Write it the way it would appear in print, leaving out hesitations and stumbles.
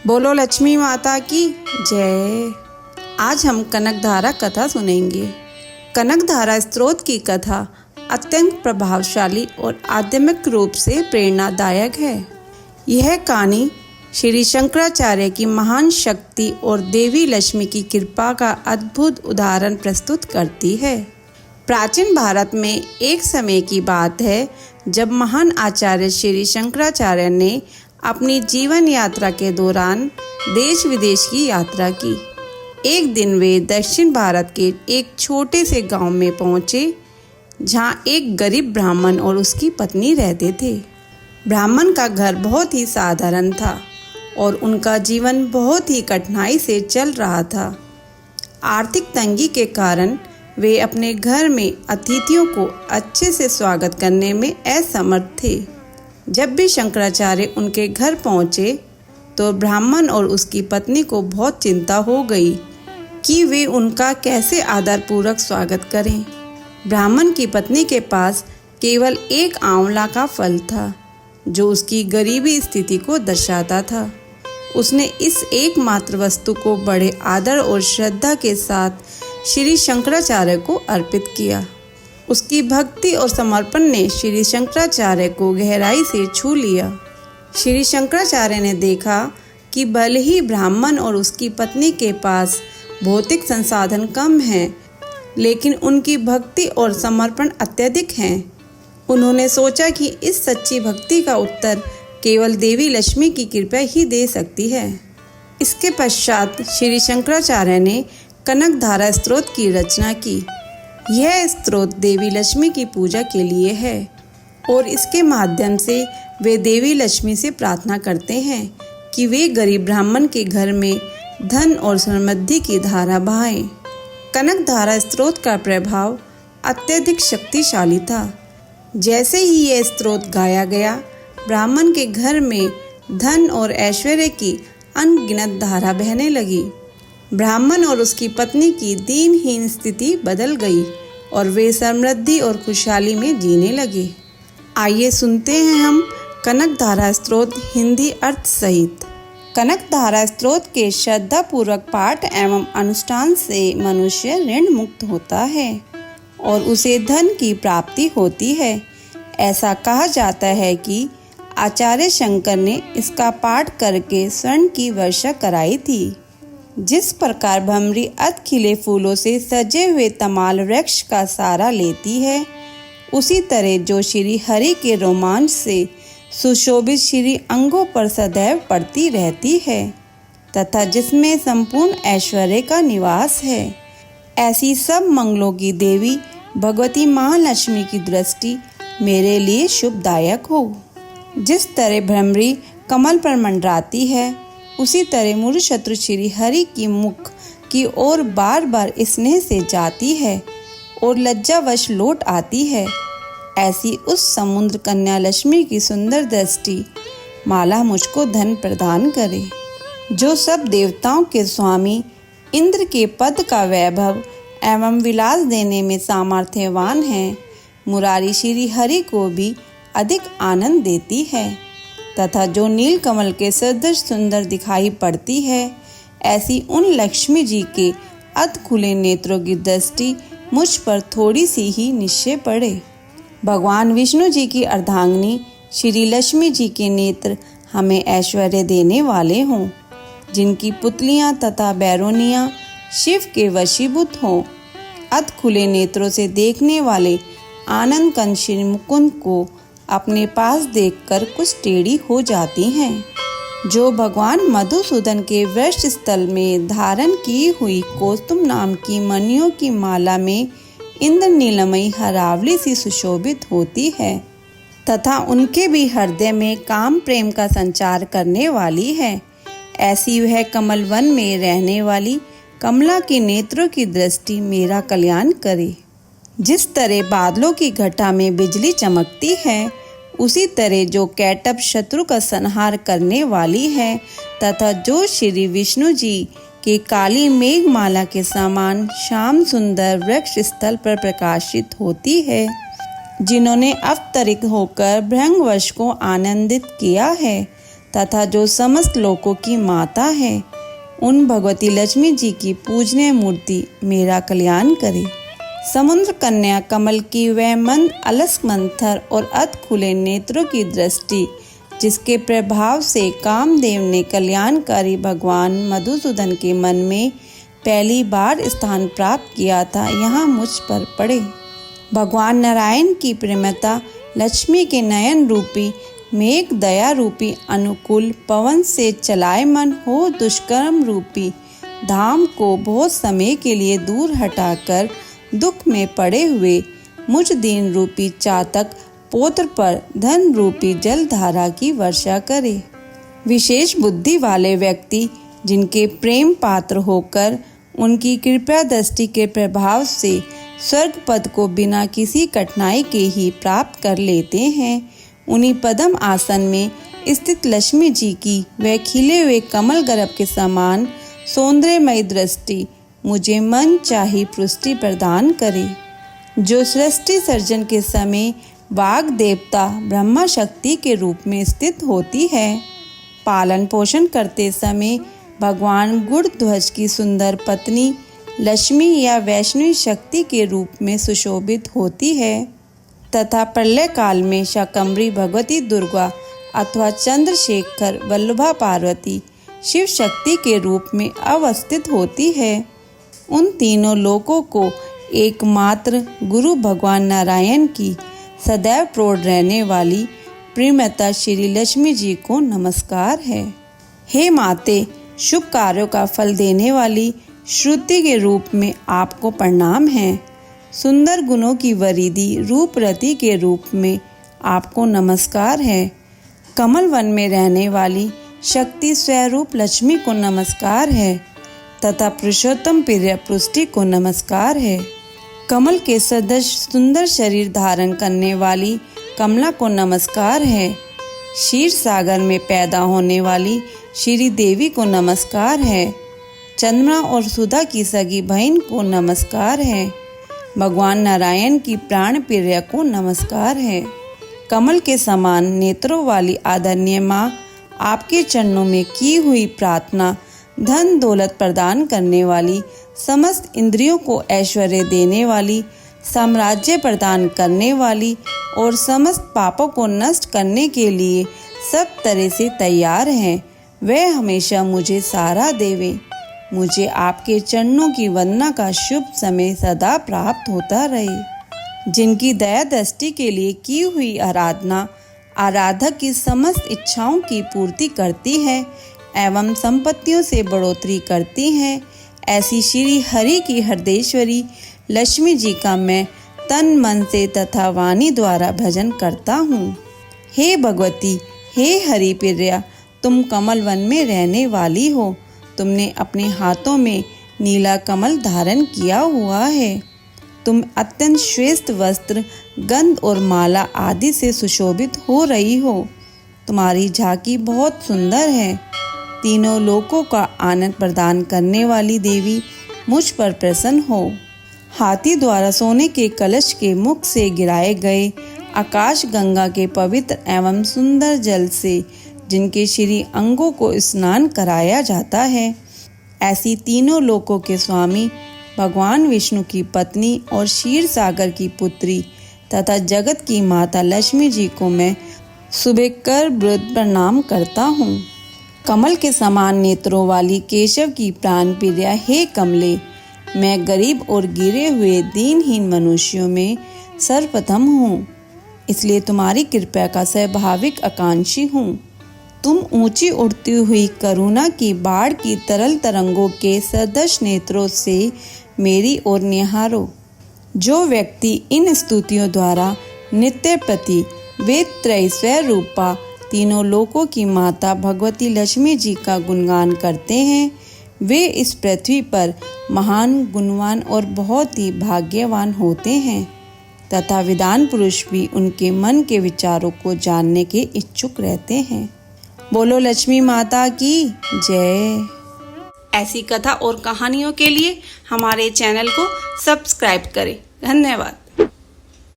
बोलो लक्ष्मी माता की जय। आज हम कनकधारा कथा सुनेंगे। कनकधारा स्तोत्र की कथा अत्यंत प्रभावशाली और आध्यात्मिक रूप से प्रेरणादायक है। यह कहानी श्री शंकराचार्य की महान शक्ति और देवी लक्ष्मी की कृपा का अद्भुत उदाहरण प्रस्तुत करती है। प्राचीन भारत में एक समय की बात है जब महान आचार्य श्री शंकराचार्य ने अपनी जीवन यात्रा के दौरान देश विदेश की यात्रा की। एक दिन वे दक्षिण भारत के एक छोटे से गांव में पहुंचे जहां एक गरीब ब्राह्मण और उसकी पत्नी रहते थे। ब्राह्मण का घर बहुत ही साधारण था और उनका जीवन बहुत ही कठिनाई से चल रहा था। आर्थिक तंगी के कारण वे अपने घर में अतिथियों को अच्छे से स्वागत करने में असमर्थ थे। जब भी शंकराचार्य उनके घर पहुंचे तो ब्राह्मण और उसकी पत्नी को बहुत चिंता हो गई कि वे उनका कैसे आदरपूर्वक स्वागत करें। ब्राह्मण की पत्नी के पास केवल एक आंवला का फल था जो उसकी गरीबी स्थिति को दर्शाता था। उसने इस एकमात्र वस्तु को बड़े आदर और श्रद्धा के साथ श्री शंकराचार्य को अर्पित किया। उसकी भक्ति और समर्पण ने श्री शंकराचार्य को गहराई से छू लिया। श्री शंकराचार्य ने देखा कि भले ही ब्राह्मण और उसकी पत्नी के पास भौतिक संसाधन कम हैं, लेकिन उनकी भक्ति और समर्पण अत्यधिक हैं। उन्होंने सोचा कि इस सच्ची भक्ति का उत्तर केवल देवी लक्ष्मी की कृपा ही दे सकती है। इसके पश्चात श्री शंकराचार्य ने कनकधारा स्तोत्र की रचना की। यह स्तोत्र देवी लक्ष्मी की पूजा के लिए है और इसके माध्यम से वे देवी लक्ष्मी से प्रार्थना करते हैं कि वे गरीब ब्राह्मण के घर में धन और समृद्धि की धारा बहाएं। कनकधारा स्तोत्र का प्रभाव अत्यधिक शक्तिशाली था। जैसे ही यह स्तोत्र गाया गया, ब्राह्मण के घर में धन और ऐश्वर्य की अनगिनत धारा बहने लगी। ब्राह्मण और उसकी पत्नी की दीनहीन स्थिति बदल गई और वे समृद्धि और खुशहाली में जीने लगे। आइए सुनते हैं हम कनकधारा स्तोत्र हिंदी अर्थ सहित। कनकधारा स्तोत्र के श्रद्धापूर्वक पाठ एवं अनुष्ठान से मनुष्य ऋण मुक्त होता है और उसे धन की प्राप्ति होती है। ऐसा कहा जाता है कि आचार्य शंकर ने इसका पाठ करके स्वर्ण की वर्षा कराई थी। जिस प्रकार भमरी अध खिले फूलों से सजे हुए तमाल वृक्ष का सहारा लेती है, उसी तरह जो श्री हरि के रोमांच से सुशोभित श्री अंगों पर सदैव पड़ती रहती है तथा जिसमें संपूर्ण ऐश्वर्य का निवास है, ऐसी सब मंगलों की देवी भगवती महालक्ष्मी की दृष्टि मेरे लिए शुभदायक हो। जिस तरह भ्रमरी कमल पर मंडराती है, उसी तरह मूल शत्रु श्री हरि की मुख की ओर बार बार स्नेह से जाती है और लज्जावश लौट आती है। ऐसी उस समुद्र कन्या लक्ष्मी की सुंदर दृष्टि माला मुझको धन प्रदान करे। जो सब देवताओं के स्वामी इंद्र के पद का वैभव एवं विलास देने में सामर्थ्यवान है, मुरारी श्री हरि को भी अधिक आनंद देती है तथा जो नील कमल के सदृश सुंदर दिखाई पड़ती है, ऐसी उन लक्ष्मी जी के अध खुले नेत्रों की दृष्टि मुझ पर थोड़ी सी ही निश्चय पड़े। भगवान विष्णु जी की अर्धांगिनी श्री लक्ष्मी जी के नेत्र हमें ऐश्वर्य देने वाले हों, जिनकी पुतलियां तथा बैरोनियां शिव के वशीभूत हों। अध खुले नेत्रों से देखने वाले आनंद कंद श्री मुकुंद को अपने पास देखकर कुछ टेढ़ी हो जाती हैं। जो भगवान मधुसूदन के वृक्ष स्थल में धारण की हुई कौस्तुभ नाम की मणियों की माला में इंद्र नीलमयी हरावली सी सुशोभित होती है तथा उनके भी हृदय में काम प्रेम का संचार करने वाली है, ऐसी वह कमल वन में रहने वाली कमला के नेत्रों की दृष्टि मेरा कल्याण करे। जिस तरह बादलों की घटा में बिजली चमकती है, उसी तरह जो कैटअप शत्रु का संहार करने वाली है तथा जो श्री विष्णु जी के काली मेघमाला के समान श्याम सुंदर वृक्ष स्थल पर प्रकाशित होती है, जिन्होंने अवतरित होकर भृंगवश को आनंदित किया है तथा जो समस्त लोकों की माता है, उन भगवती लक्ष्मी जी की पूजनीय मूर्ति मेरा कल्याण करे। समुद्र कन्या कमल की वह मंद अलस मंथर और अध खुले नेत्रों की दृष्टि, जिसके प्रभाव से कामदेव ने कल्याणकारी भगवान मधुसूदन के मन में पहली बार स्थान प्राप्त किया था, यहाँ मुझ पर पड़े। भगवान नारायण की प्रेमता लक्ष्मी के नयन रूपी मेघ दया रूपी अनुकूल पवन से चलायमान हो दुष्कर्म रूपी धाम को बहुत समय के लिए दूर हटाकर दुख में पड़े हुए मुझ दीन रूपी चातक पौत्र पर धन रूपी जल धारा की वर्षा करे। विशेष बुद्धि वाले व्यक्ति जिनके प्रेम पात्र होकर उनकी कृपा दृष्टि के प्रभाव से स्वर्ग पद को बिना किसी कठिनाई के ही प्राप्त कर लेते हैं, उन्हीं पद्म आसन में स्थित लक्ष्मी जी की वह खिले हुए कमल गर्भ के समान सौंदर्यमयी दृष्टि मुझे मन चाही पुष्टि प्रदान करे। जो सृष्टि सर्जन के समय वाग देवता ब्रह्मा शक्ति के रूप में स्थित होती है, पालन पोषण करते समय भगवान गुणध्वज की सुंदर पत्नी लक्ष्मी या वैष्णवी शक्ति के रूप में सुशोभित होती है, तथा प्रलय काल में शाकंभरी भगवती दुर्गा अथवा चंद्रशेखर वल्लभा पार्वती शिव शक्ति के रूप में अवस्थित होती है। उन तीनों लोकों को एकमात्र गुरु भगवान नारायण की सदैव प्रौढ़ रहने वाली प्रेमता श्री लक्ष्मी जी को नमस्कार है। हे माते, शुभ कार्यों का फल देने वाली श्रुति के रूप में आपको प्रणाम है। सुंदर गुणों की वरिधि रूपरती के रूप में आपको नमस्कार है। कमल वन में रहने वाली शक्ति स्वरूप लक्ष्मी को नमस्कार है तथा पुरुषोत्तम प्रिय पुष्टि को नमस्कार है। कमल के सदृश सुंदर शरीर धारण करने वाली कमला को नमस्कार है। क्षीर सागर में पैदा होने वाली श्री देवी को नमस्कार है। चंद्रमा और सुधा की सगी बहन को नमस्कार है। भगवान नारायण की प्राण प्रिय को नमस्कार है। कमल के समान नेत्रों वाली आदरणीय माँ, आपके चरणों में की हुई प्रार्थना धन दौलत प्रदान करने वाली, समस्त इंद्रियों को ऐश्वर्य देने वाली, साम्राज्य प्रदान करने वाली और समस्त पापों को नष्ट करने के लिए सब तरह से तैयार है। वह हमेशा मुझे सहारा देवे। मुझे आपके चरणों की वंदना का शुभ समय सदा प्राप्त होता रहे। जिनकी दया दृष्टि के लिए की हुई आराधना आराधक की समस्त इच्छाओं की पूर्ति करती है एवं संपत्तियों से बढ़ोतरी करती है, ऐसी श्री हरि की हृदयेश्वरी लक्ष्मी जी का मैं तन मन से तथा वाणी द्वारा भजन करता हूँ। हे भगवती, हे हरि प्रिया, तुम कमल वन में रहने वाली हो। तुमने अपने हाथों में नीला कमल धारण किया हुआ है। तुम अत्यंत श्रेष्ठ वस्त्र, गंध और माला आदि से सुशोभित हो रही हो। तुम्हारी झांकी बहुत सुंदर है। तीनों लोकों का आनंद प्रदान करने वाली देवी, मुझ पर प्रसन्न हो। हाथी द्वारा सोने के कलश के मुख से गिराए गए आकाश गंगा के पवित्र एवं सुंदर जल से जिनके श्री अंगों को स्नान कराया जाता है, ऐसी तीनों लोकों के स्वामी भगवान विष्णु की पत्नी और क्षीर सागर की पुत्री तथा जगत की माता लक्ष्मी जी को मैं सुबह कर वृद्ध प्रणाम करता हूँ। कमल के समान नेत्रों वाली केशव की प्राण प्रिया हे कमले, मैं गरीब और गिरे हुए दीनहीन मनुष्यों में सर्वप्रथम हूँ, इसलिए तुम्हारी कृपा का स्वाभाविक आकांक्षी हूँ। तुम ऊंची उड़ती हुई करुणा की बाढ़ की तरल तरंगों के सदृश नेत्रों से मेरी ओर निहारो। जो व्यक्ति इन स्तुतियों द्वारा नित्य प्रति वेद त्रय स्वरूपा तीनों लोकों की माता भगवती लक्ष्मी जी का गुणगान करते हैं, वे इस पृथ्वी पर महान, गुणवान और बहुत ही भाग्यवान होते हैं तथा विद्वान पुरुष भी उनके मन के विचारों को जानने के इच्छुक रहते हैं। बोलो लक्ष्मी माता की जय। ऐसी कथा और कहानियों के लिए हमारे चैनल को सब्सक्राइब करें। धन्यवाद।